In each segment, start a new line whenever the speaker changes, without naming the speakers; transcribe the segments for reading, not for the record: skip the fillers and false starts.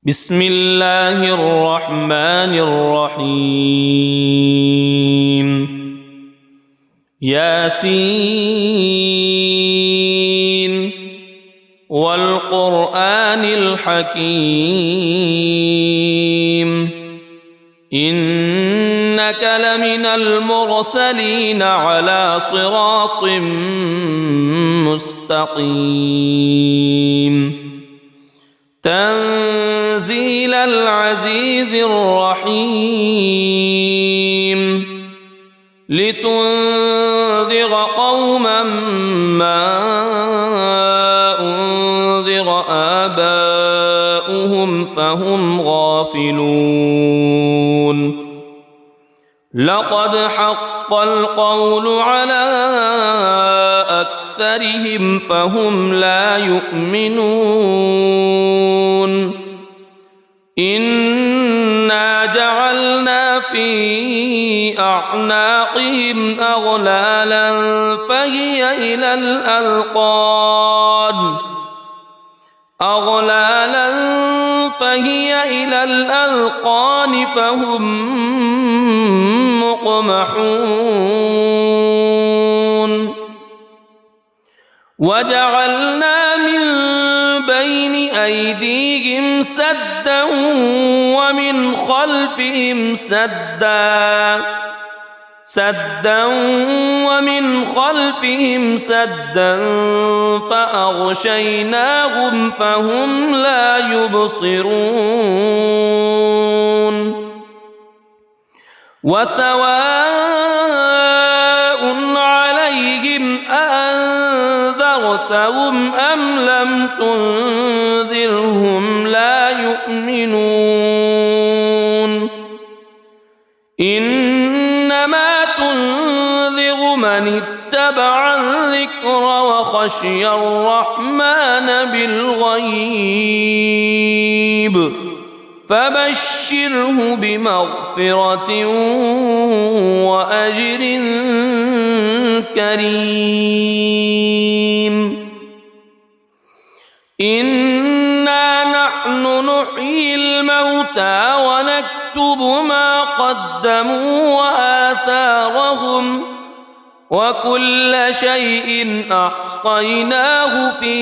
بسم الله الرحمن الرحيم ياسين والقرآن الحكيم إنك لمن المرسلين على صراط مستقيم تنزيل العزيز الرحيم لتنذر قوما ما أنذر آباؤهم فهم غافلون لقد حق القول على أكثرهم فهم لا يؤمنون إنا جعلنا في أعناقهم أغلالا فهي إلى الأذقان فهم مقمحون وجعلنا من بين أيديهم سدا ومن خلفهم سدا فأغشيناهم فهم لا يبصرون وسواء عليهم أأنذرتهم أم لم تنذرهم لا يؤمنون إنما تنذر من اتبع الذكر وخشي الرحمن بالغيب فبشره بمغفرة وأجر كريم إنا نحن نحيي الموتى ونكتب ما قدموا وآثارهم وكل شيء أحصيناه في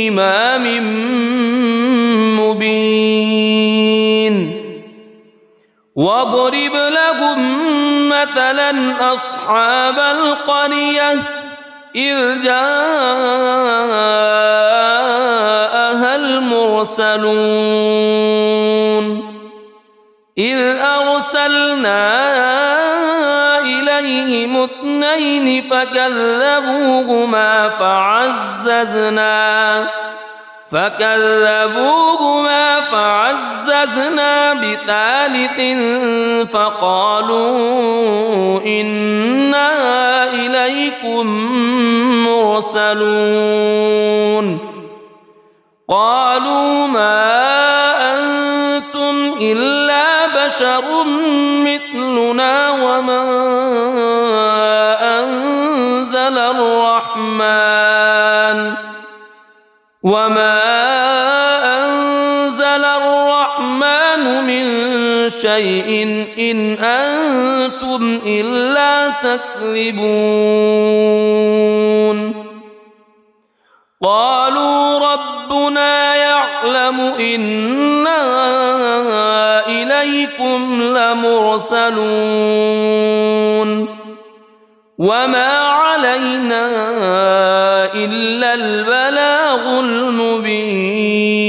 إمام مبين واضرب لهم مثلا أصحاب القرية إذ جاءها المرسلون إذ أرسلنا إليهم اثنين فكذبوهما فعززنا بثالث فقالوا إنا إليكم مرسلون قالوا ما أنتم إلا بشر مثلنا وما أنزل الرحمن من شيء إن أنتم إلا تكذبون قالوا ربنا يعلم إنا إليكم لمرسلون وما علينا إلا البلاغ المبين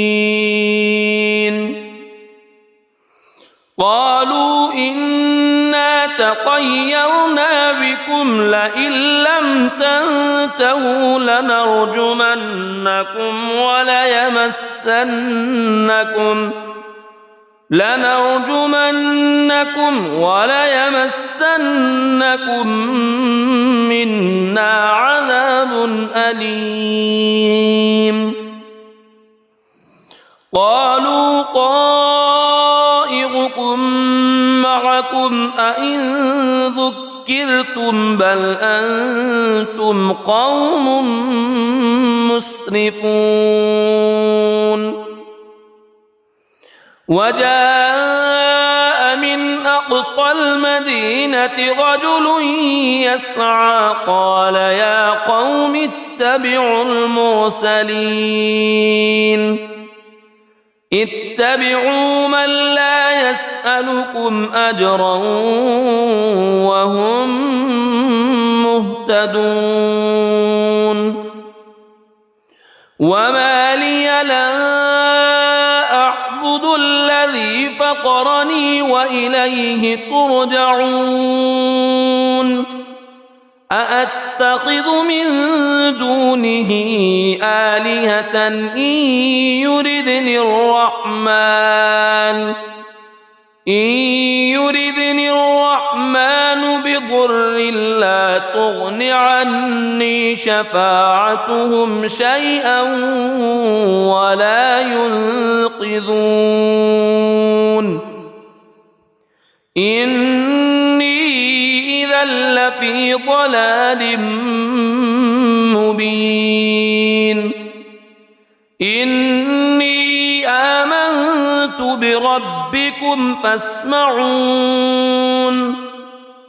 قالوا إنا تطيرنا بكم لئن لم تنتهوا لنرجمنكم وليمسنكم منا عذاب أليم قالوا طائركم معكم أئن ذكرتم بل أنتم قوم مسرفون وجاء من أقصى المدينة رجل يسعى قال يا قوم اتبعوا المرسلين اتبعوا من لا يسألكم أجرا وهم مهتدون وما لي لا أعبد الذي فطرني وإليه ترجعون أأتخذ من دونه آلهة إن يردني الرحمن بضر لا تغن عني شفاعتهم شيئا ولا ينقذون إني إذا لفي ضلال مبين إني آمنت بربكم فاسمعون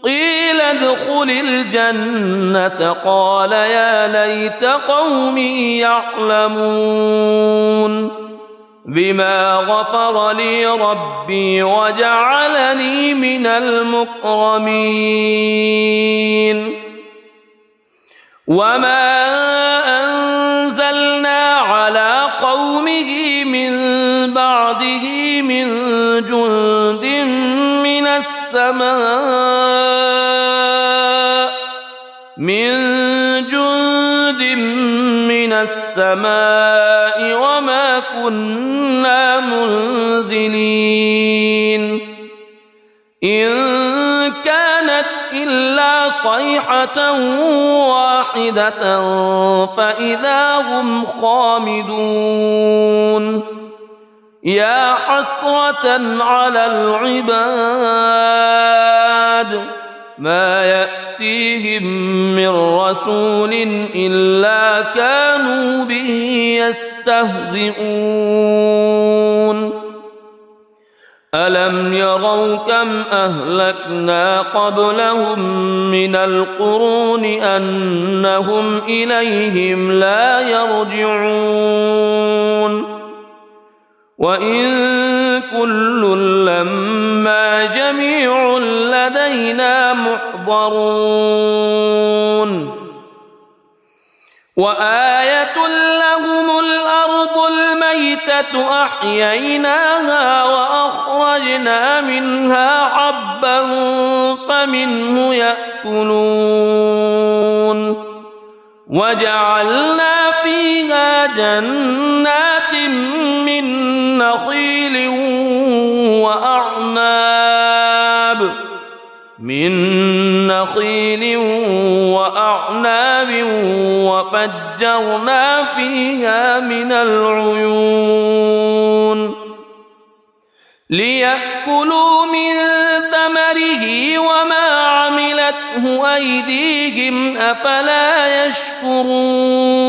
قيل ادخل الجنة قال يا ليت قومي يعلمون بما غفر لي ربي وجعلني من المكرمين وما أنزلنا على قومه من بعده من جند من السماء وما كنا منزلين إن كانت إلا صيحة واحدة فإذا هم خامدون يا حسرة على العباد ما يأتيهم من رسول إلا كانوا به يستهزئون ألم يروا كم أهلكنا قبلهم من القرون أنهم إليهم لا يرجعون وإن كل لما جميع لدينا محضرون وآية لهم الأرض الميتة أحييناها وأخرجنا منها حبا فمنه يأكلون وجعلنا فيها جنات من نخيل وأعناب وفجرنا فيها من العيون ليأكلوا من ثمره وما عملته أيديهم أفلا يشكرون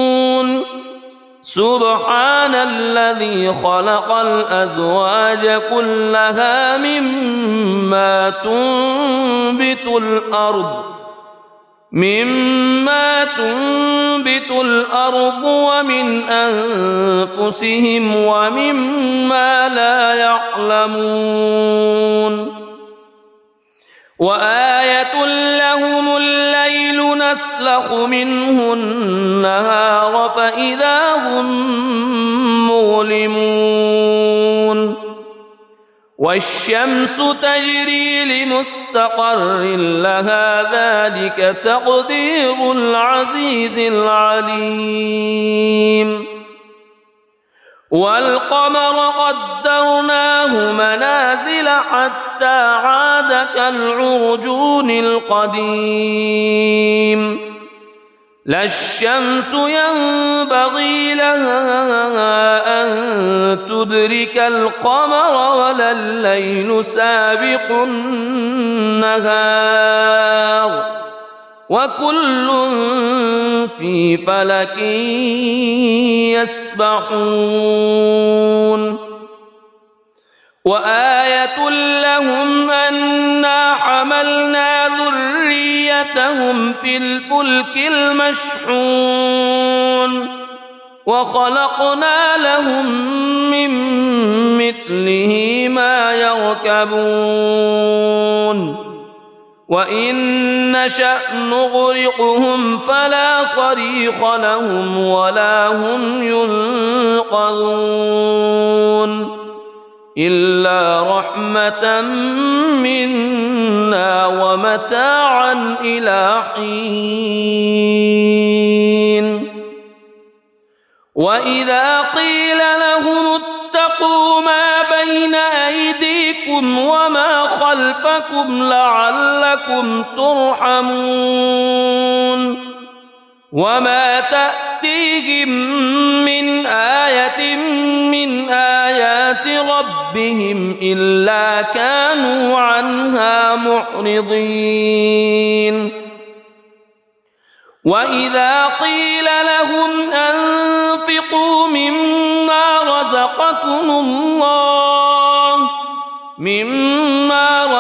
سبحان الذي خلق الأزواج كلها مما تنبت الأرض ومن أنفسهم ومما لا يعلمون وآية لهم الليل نسلخ منه النهار فإذا هم مظلمون والشمس تجري لمستقر لها ذلك تقدير العزيز العليم والقمر قدرناه منازل حتى عاد كالعرجون القديم لا الشمس ينبغي لها أن تدرك القمر ولا الليل سابق النهار وكل في فلك يسبحون وآية لهم أنا حملنا ذريتهم في الفلك المشحون وخلقنا لهم من مثله ما يركبون وإن نشأ نغرقهم فلا صريخ لهم ولا هم ينقذون إلا رحمة منا ومتاعا إلى حين وإذا قيل لهم اتقوا ما بين أيديكم وما خلفكم لعلكم ترحمون وما تأتيهم من آية من آيات ربهم إلا كانوا عنها معرضين وإذا قيل لهم أنفقوا مما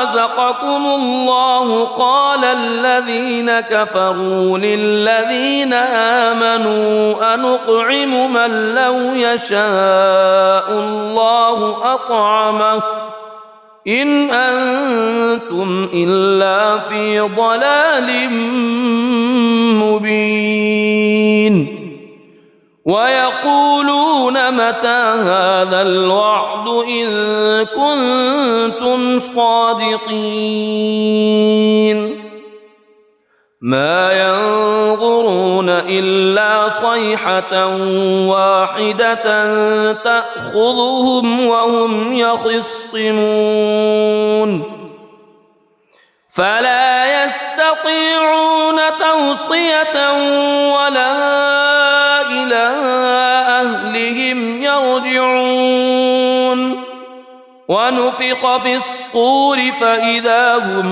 رزقكم الله قال الذين كفروا للذين آمنوا أنطعم من لو يشاء الله أطعمه إن أنتم إلا في ضلال مبين ويقولون متى هذا الوعد إن كنتم صادقين ما ينظرون إلا صيحة واحدة تأخذهم وهم يخصمون فلا يستطيعون توصية ولا إلى أهلهم يرجعون ونفخ في الصور فإذا هم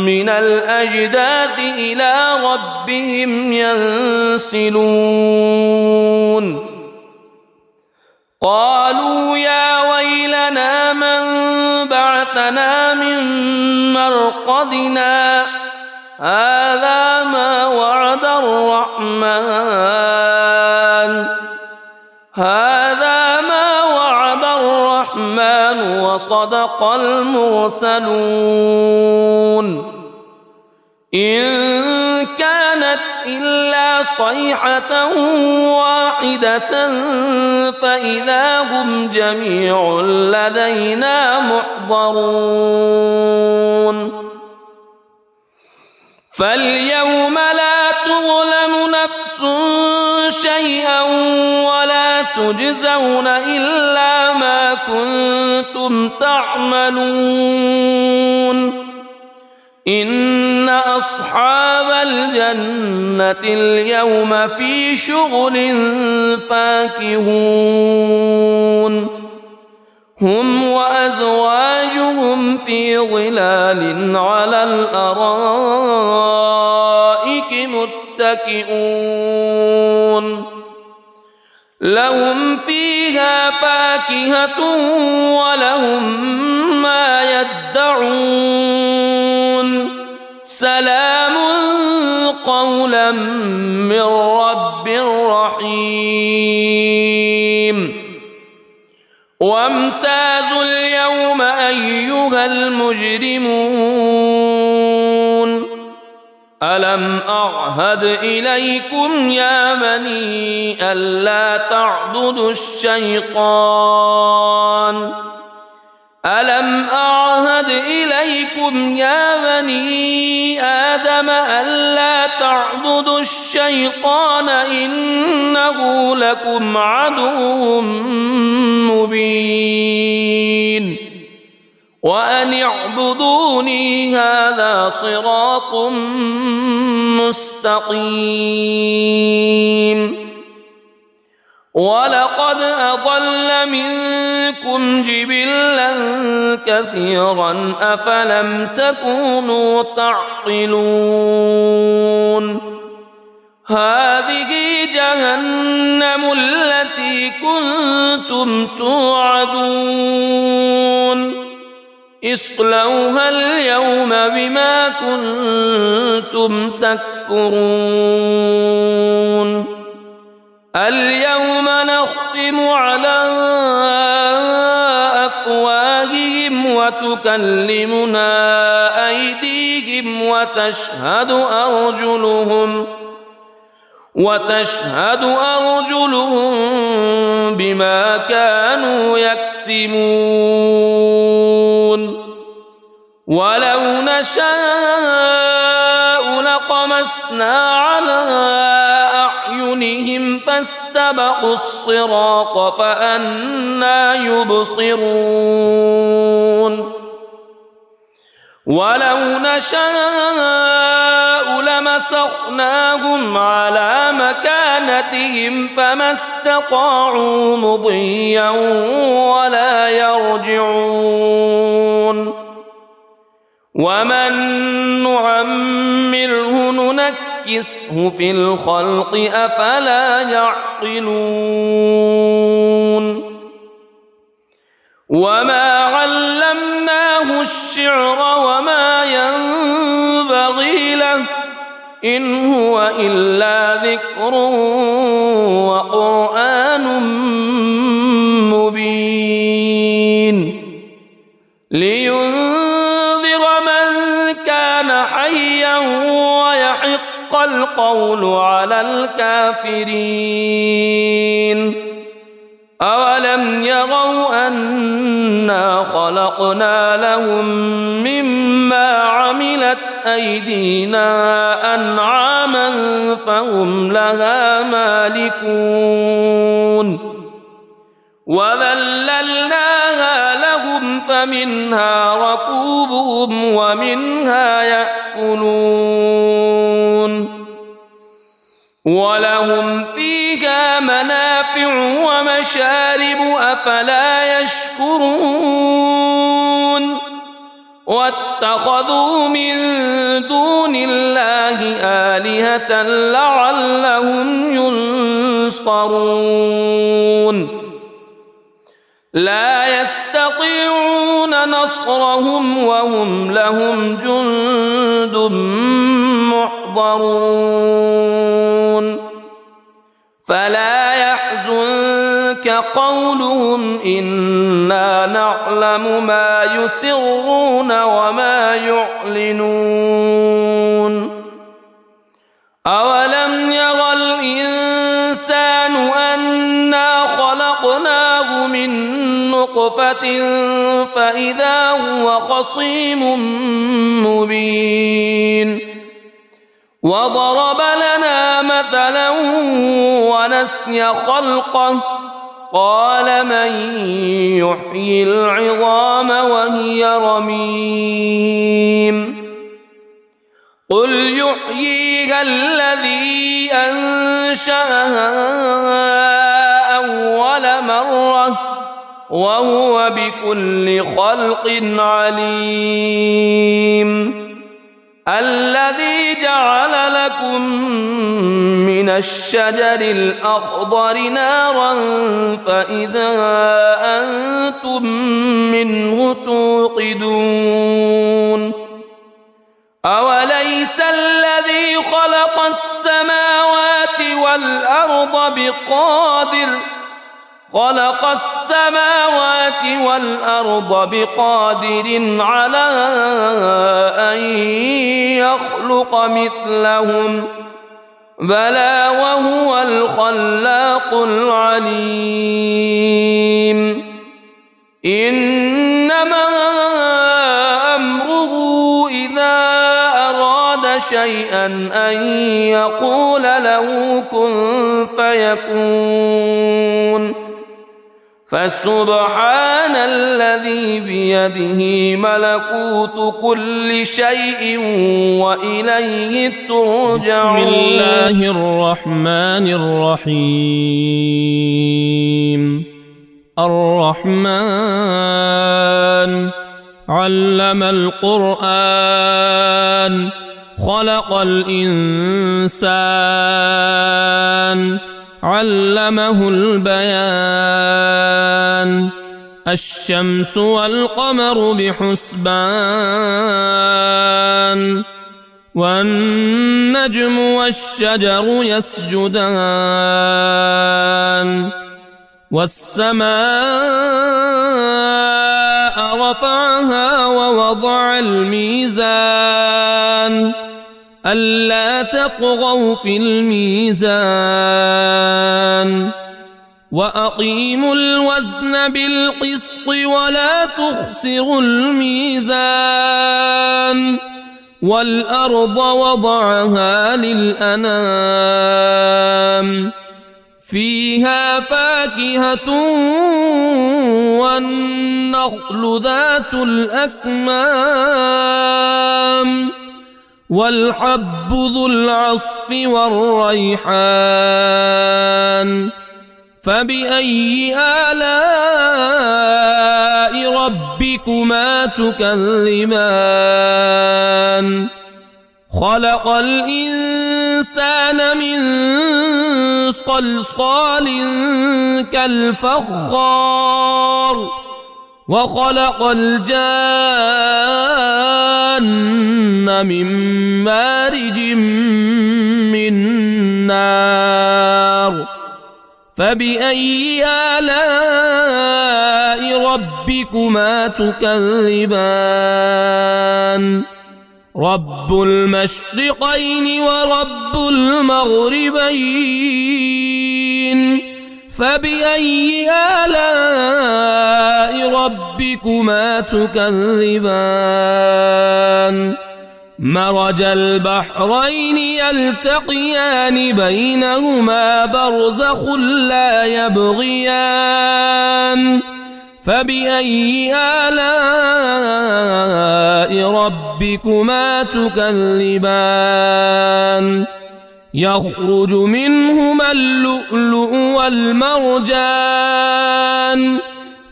من الأجداث إلى ربهم ينسلون قالوا يا ويلنا من بعثنا من مرقدنا هذا ما وعد الرحمن وصدق المرسلون إن كانت إلا صيحة واحدة فإذا هم جميع لدينا محضرون فاليوم لا تظلم نفس شيئا ولا تجزون إلا ما كنتم تعملون إن أصحاب الجنة اليوم في شغل فاكهون هم وأزواجهم في ظلال على الأرائك متكئون لهم فيها فاكهة ولهم ما يدعون سلام قولا من رب رحيم وامتازوا اليوم أيها المجرمون ألم أعهد إليكم يا بني ألا تعبدوا الشيطان ألم أعهد إليكم يا بني آدم ألا تعبدوا الشيطان إنه لكم عدو مبين وأن اعبدوني هذا صراط مستقيم ولقد أضل منكم جبلا كثيرا أفلم تكونوا تعقلون هذه جهنم التي كنتم توعدون اصلوها اليوم بما كنتم تكفرون اليوم نختم على أفواههم وتكلمنا أيديهم وتشهد أرجلهم بما كانوا يكسبون ولو نشاء لطمسنا على أعينهم فاستبقوا الصراط فأنى يبصرون ولو نشاء لمسخناهم على مكانتهم فما استطاعوا مضيا ولا يرجعون ومن نعمره ننكسه في الخلق أفلا يعقلون وما علمناه الشعر وما ينبغي له إن هو إلا ذكر وقرآن مبين لينذر من كان حيا ويحق القول على الكافرين أولم يروا أنا خلقنا لهم مما عملت أيدينا أنعاما فهم لها مالكون وذللناها لهم فمنها ركوبهم ومنها يأكلون ولهم فيها منافع ومشارب أفلا يشكرون واتخذوا من دون الله آلهة لعلهم ينصرون لا يستطيعون نصرهم وهم لهم جند محضرون فلا يحزنك قولهم إنا نعلم ما يسرون وما يعلنون أولم ير الإنسان أنا خلقناه من نطفة فإذا هو خصيم مبين وضرب لنا مثلا ونسي خلقه قال من يحيي العظام وهي رميم قل يحييها الذي أنشأها أول مرة وهو بكل خلق عليم الذي جعل لكم من الشجر الأخضر نارا فإذا أنتم منه توقدون أوليس الذي خلق السماوات والأرض بقادر على أن يخلق مثلهم بلى وهو الخلاق العليم إنما أمره إذا أراد شيئا أن يقول له كن فيكون فسبحان الذي بيده ملكوت كل شيء وإليه ترجعون.
بسم الله الرحمن الرحيم. الرحمن علم القرآن خلق الإنسان علمه البيان الشمس والقمر بحسبان والنجم والشجر يسجدان والسماء رفعها ووضع الميزان ألا تطغوا في الميزان وأقيموا الوزن بالقسط ولا تخسروا الميزان والأرض وضعها للأنام فيها فاكهة والنخل ذات الأكمام والحب ذو العصف والريحان فبأي آلاء ربكما تكذبان خلق الإنسان من صلصال كالفخار وخلق الجان من مارج من نار فبأي آلاء ربكما تكذبان رب المشرقين ورب المغربين فبأي آلاء ربكما تكذبان مرج البحرين يلتقيان بينهما برزخ لا يبغيان فبأي آلاء ربكما تكذبان يخرج منهما اللؤلؤ والمرجان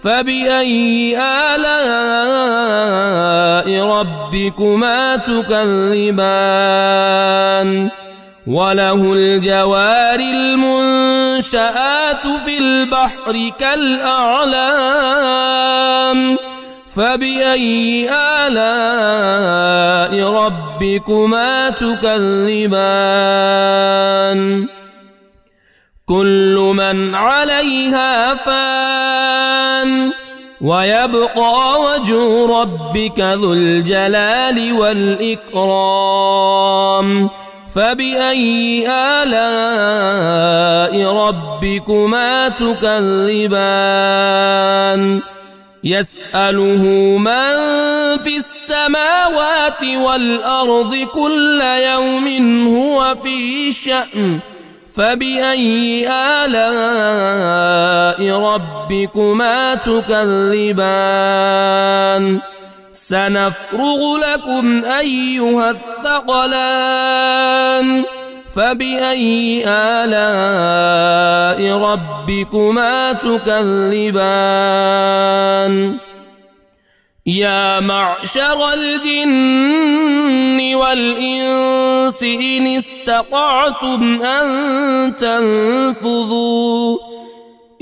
فبأي آلاء ربكما تكذبان وله الجوار المنشآت في البحر كالأعلام فبأي آلاء ربكما تكذبان كل من عليها فان ويبقى وجه ربك ذو الجلال والإكرام فبأي آلاء ربكما تكذبان يسأله من في السماوات والأرض كل يوم هو في شأن فبأي آلاء ربكما تكذبان سنفرغ لكم أيها الثقلان فبأي آلاء ربكما تكذبان يا معشر الجن والإنس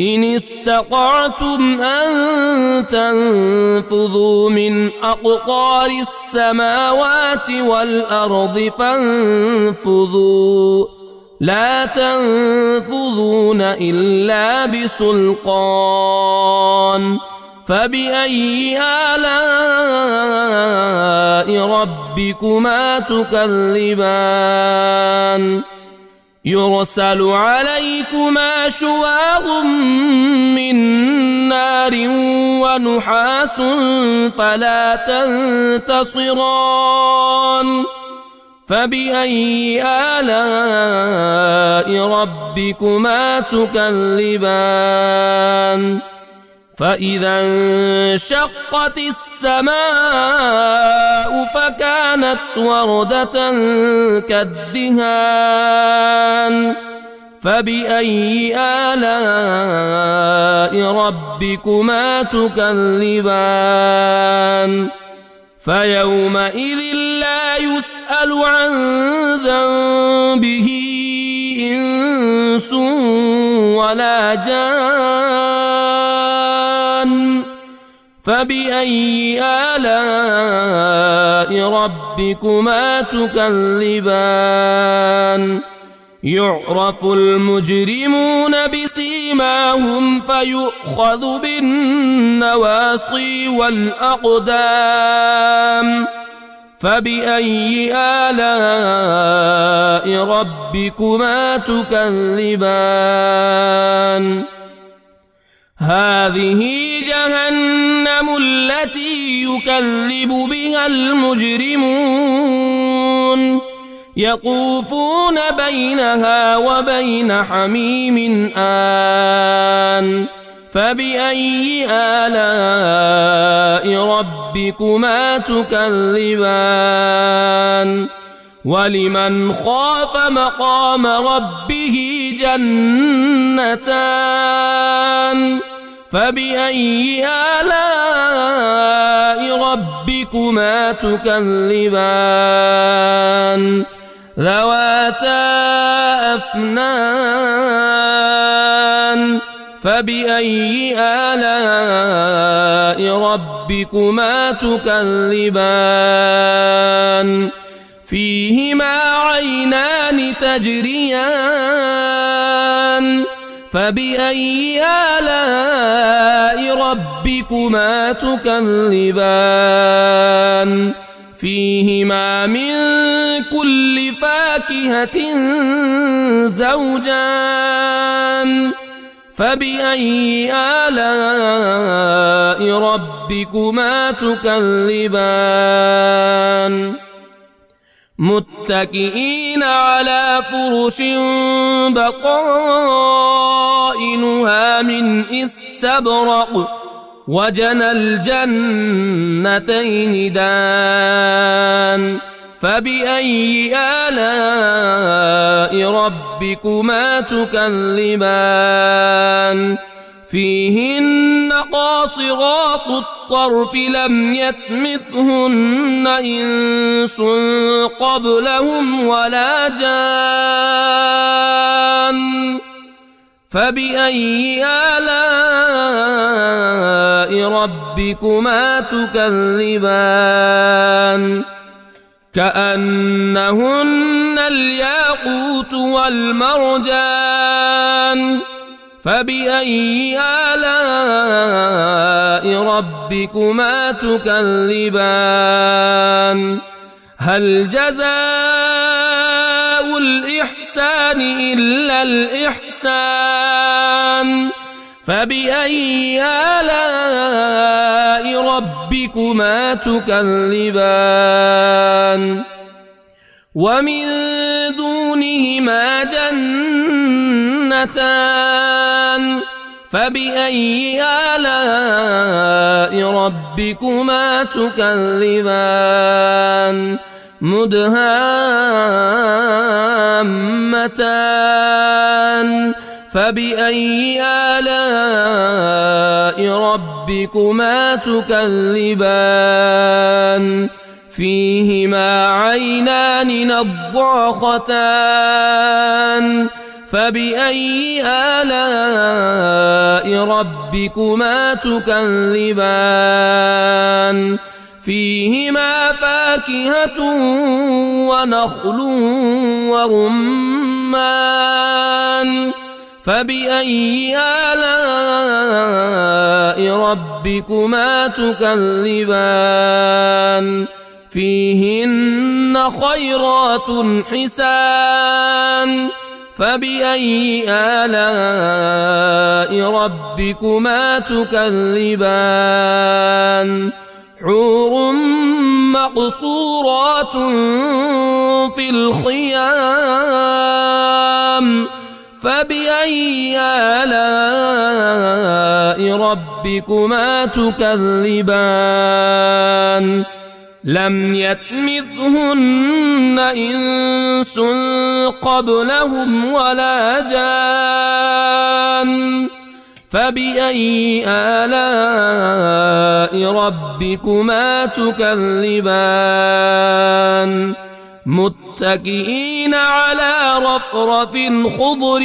إن استطعتم أن تنفذوا من أقطار السماوات والأرض فانفذوا لا تنفذون إلا بسلطان فبأي آلاء ربكما تكذبان يرسل عليكما شواظ من نار ونحاس فلا تنتصران فبأي آلاء ربكما تكذبان فإذا انشقت السماء فكانت وردة كالدهان فبأي آلاء ربكما تكذبان فيومئذ لا يسأل عن ذنبه إنس ولا جان فبأي آلاء ربكما تكذبان يعرف المجرمون بسيماهم فيؤخذ بالنواصي والأقدام فبأي آلاء ربكما تكذبان هذه جهنم التي يكذب بها المجرمون يطوفون بينها وبين حميم آن فبأي آلاء ربكما تكذبان ولمن خاف مقام ربه جنتان فبأي آلاء ربكما تكذبان ذواتا أفنان فبأي آلاء ربكما تكذبان فيهما عينان تجريان فبأي آلاء ربكما تكذبان فيهما من كل فاكهة زوجان فبأي آلاء ربكما تكذبان متكئين على فرش بطائنها من استبرق وجنى الجنتين دان فبأي آلاء ربكما تكذبان فيهن قاصرات الطرف لم يطمثهن إنس قبلهم ولا جان فبأي آلاء ربكما تكذبان كأنهن الياقوت والمرجان فبأي آلاء ربكما تكذبان هل جزاء الإحسان إلا الإحسان فبأي آلاء ربكما تكذبان ومن دونهما جنتان فبأي آلاء ربكما تكذبان مدهامتان فبأي آلاء ربكما تكذبان فيهما عينان نضاختان فبأي آلاء ربكما تكذبان فيهما فاكهة ونخل ورمان فبأي آلاء ربكما تكذبان فيهن خيرات حسان فبأي آلاء ربكما تكذبان حور مقصورات في الخيام فبأي آلاء ربكما تكذبان لم يطمثهن إنس قبلهم ولا جان فبأي آلاء ربكما تكذبان متكئين على رفرف خضر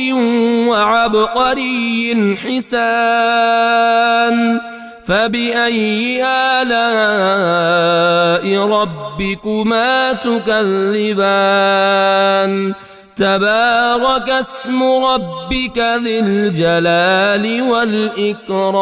وعبقري حسان فبأي آلاء ربكما تكذبان تبارك اسم ربك ذي الجلال والإكرام